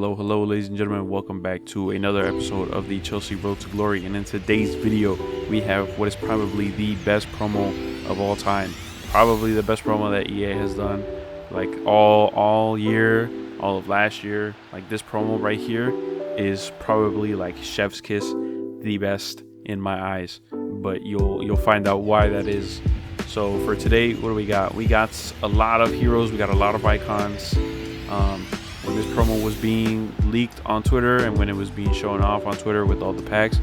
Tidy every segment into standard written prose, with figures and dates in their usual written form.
Hello, ladies and gentlemen. Welcome back to another episode of the Chelsea Road to Glory. And in today's video, we have what is probably the best promo of all time. Probably the best promo that EA has done, like all year, all of last year. Like this promo right here is probably like chef's kiss, the best in my eyes. But you'll find out why that is. So for today, what do we got? We got a lot of heroes. We got a lot of icons. When this promo was being leaked on Twitter and when it was being shown off on Twitter with all the packs,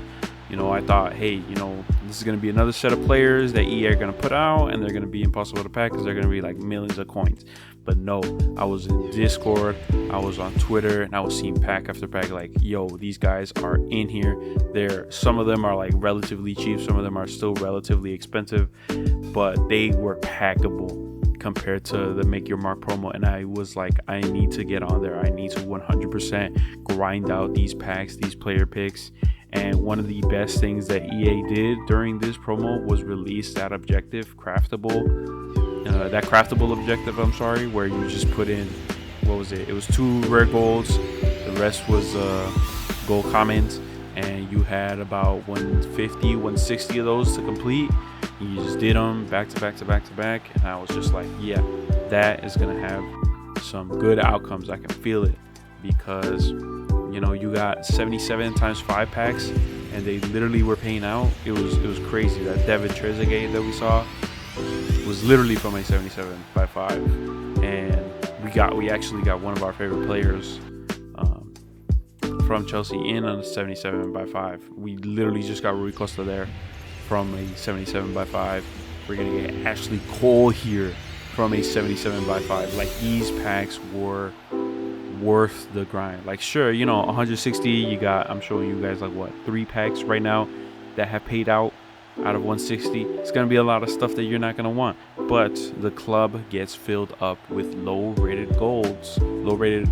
I thought, hey, this is going to be another set of players that EA are going to put out, and they're going to be impossible to pack because they're going to be like millions of coins. But no, I was in Discord, I was on Twitter, and I was seeing pack after pack like, yo, these guys are in here. Some of them are like relatively cheap, some of them are still relatively expensive, but they were packable compared to the Make Your Mark promo. And I was like, I need to get on there. I need to 100% grind out these packs, these player picks. And one of the best things that EA did during this promo was release that objective, craftable objective, where you just put in, what was it? It was 2 rare golds. The rest was gold commons. And you had about 150, 160 of those to complete. You just did them back to back. And I was just like, yeah, that is going to have some good outcomes. I can feel it because, you got 77 times 5 packs and they literally were paying out. It was crazy. That David Trezeguet that we saw was literally from a 77 by 5. And we actually got one of our favorite players from Chelsea in on a 77 by 5. We literally just got Rui Costa there from a 77 by 5. We're gonna get Ashley Cole here from a 77 by 5. Like, these packs were worth the grind. Like, sure, 160, you got, I'm showing you guys like what, 3 packs right now that have paid out of 160. It's gonna be a lot of stuff that you're not gonna want, but the club gets filled up with low rated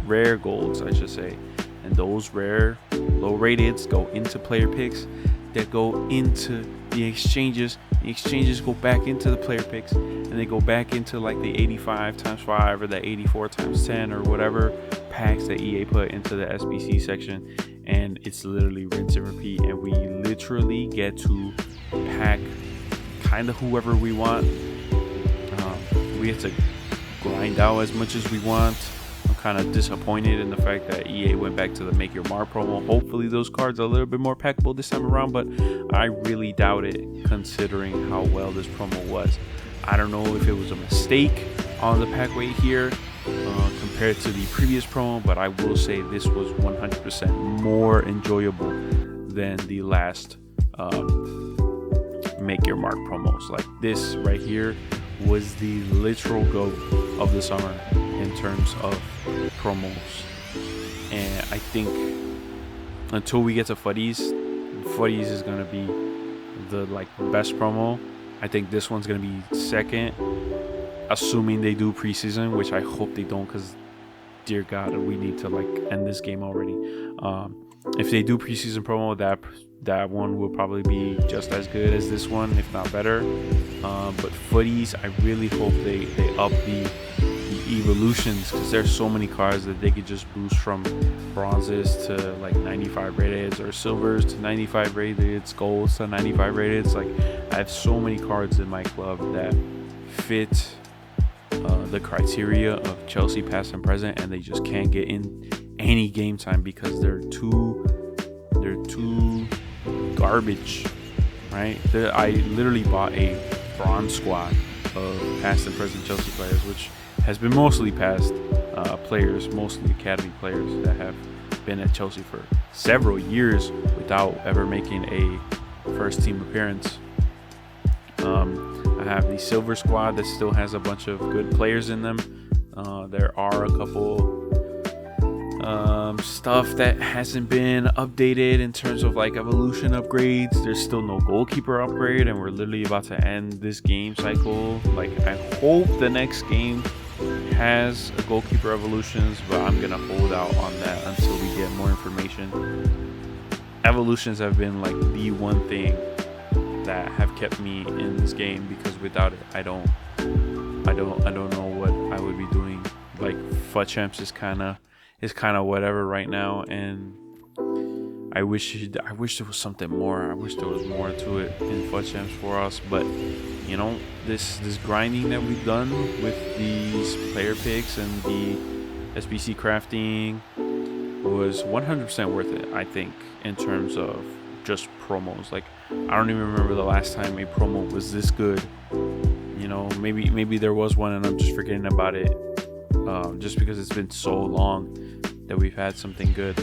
rare golds, I should say. And those rare low rateds go into player picks that go into the exchanges. The exchanges go back into the player picks, and they go back into like the 85 times 5 or the 84 times 10 or whatever packs that EA put into the SBC section. And it's literally rinse and repeat, and we literally get to pack kind of whoever we want. We get to grind out as much as we want. I'm kind of disappointed in the fact that EA went back to the Make Your Mark promo. Hopefully those cards are a little bit more packable this time around, but I really doubt it considering how well this promo was. I don't know if it was a mistake on the pack weight here compared to the previous promo, but I will say this was 100% more enjoyable than the last Make Your Mark promos. Like, this right here was the literal GOAT of the summer in terms of promos. And I think until we get to Fuddies is going to be the best promo. I think this one's going to be second, assuming they do preseason, which I hope they don't, because dear God, we need to end this game already. If they do preseason promo, that one will probably be just as good as this one, if not better. But Footies, I really hope they up the evolutions, because there's so many cards that they could just boost from bronzes to 95 rated, or silvers to 95 rated, golds to 95 rated. I have so many cards in my club that fit the criteria of Chelsea past and present, and they just can't get in any game time because they're too garbage, right? I literally bought a bronze squad of past and present Chelsea players, which has been mostly past players, mostly academy players that have been at Chelsea for several years without ever making a first team appearance. I have the silver squad that still has a bunch of good players in them. There are a couple stuff that hasn't been updated in terms of evolution upgrades. There's still no goalkeeper upgrade, and we're literally about to end this game cycle. I hope the next game has a goalkeeper evolutions, but I'm gonna hold out on that until we get more information. Evolutions have been the one thing that have kept me in this game, because without it I don't know what I would be doing. FUT Champs is kind of is kind of whatever right now, and I wish there was something more. I wish there was more to it in FUT Champs for us. But you know, this grinding that we've done with these player picks and the SBC crafting was 100% worth it, I think, in terms of just promos. Like, I don't even remember the last time a promo was this good. You know, maybe there was one and I'm just forgetting about it, just because it's been so long that we've had something good.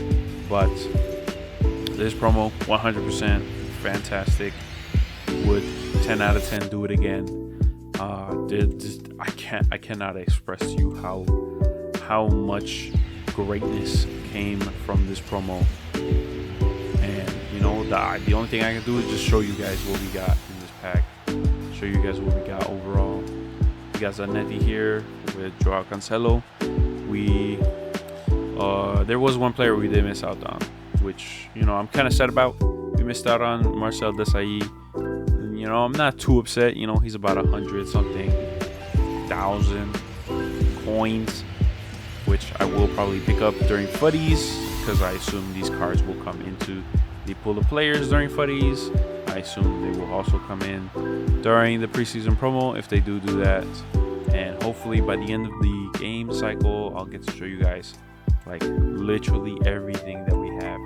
But this promo, 100% fantastic. Would 10 out of 10 do it again. I cannot express to you how much greatness came from this promo. And you know, the only thing I can do is just show you guys what we got in this pack. Show you guys what we got overall. We got Zanetti here with Joao Cancelo. There was one player we did miss out on, which, you know, I'm kind of sad about. We missed out on Marcel Desailly. You know, I'm not too upset. You know, he's about 100-something thousand coins, which I will probably pick up during footies, because I assume these cards will come into the pool of players during footies. I assume they will also come in during the preseason promo if they do that. And hopefully by the end of the game cycle, I'll get to show you guys like literally everything that we have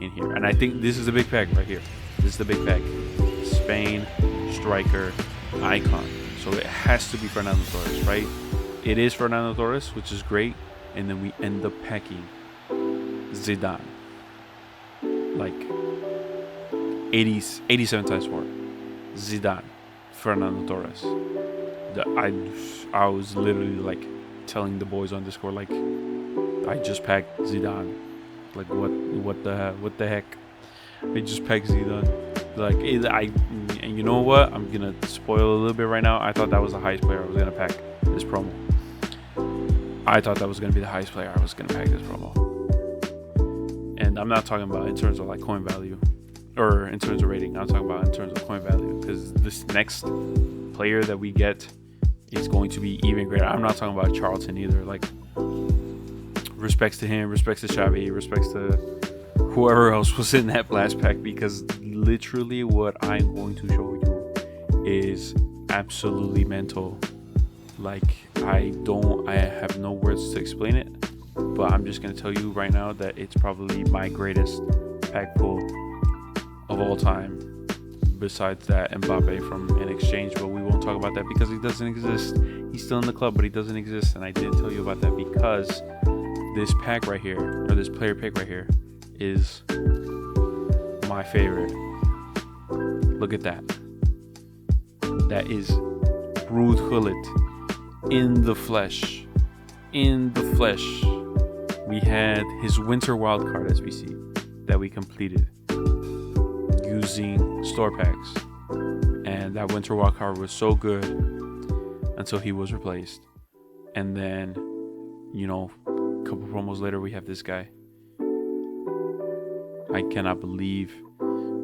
in here. And I think this is the big pack right here. This is the big pack. Spain striker icon. So it has to be Fernando Torres, right? It is Fernando Torres, which is great. And then we end up packing Zidane. Like 87 times 4. Zidane, Fernando Torres. I was literally like telling the boys on Discord, like, I just packed Zidane. Like, what the heck? I just packed Zidane. Like, and you know what? I'm gonna spoil a little bit right now. I thought that was the highest player I was gonna pack this promo. I thought that was gonna be the highest player I was gonna pack this promo. And I'm not talking about in terms of like coin value or in terms of rating. I'm talking about in terms of coin value, because this next player that we get is going to be even greater. I'm not talking about Charlton either. Like, respects to him, respects to Xavi, respects to whoever else was in that blast pack, because literally what I'm going to show you is absolutely mental. Like, I have no words to explain it, but I'm just going to tell you right now that it's probably my greatest pack pull of all time, besides that Mbappe from an exchange. But we won't talk about that because he doesn't exist. He's still in the club, but he doesn't exist. And I didn't tell you about that because this pack right here, or this player pick right here, is my favorite. Look at that. That is Ruud Gullit in the flesh. In the flesh. We had his winter wildcard SBC that we completed using store packs, and that winter wildcard was so good until he was replaced. And then, you know, a couple promos later, we have this guy. I cannot believe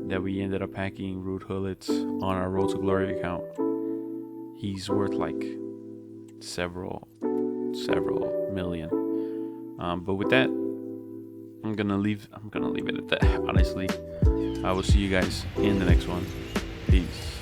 that we ended up packing Ruud Gullit on our Road to Glory account. He's worth like several million. But with that, I'm gonna leave it at that. Honestly, I will see you guys in the next one. Peace.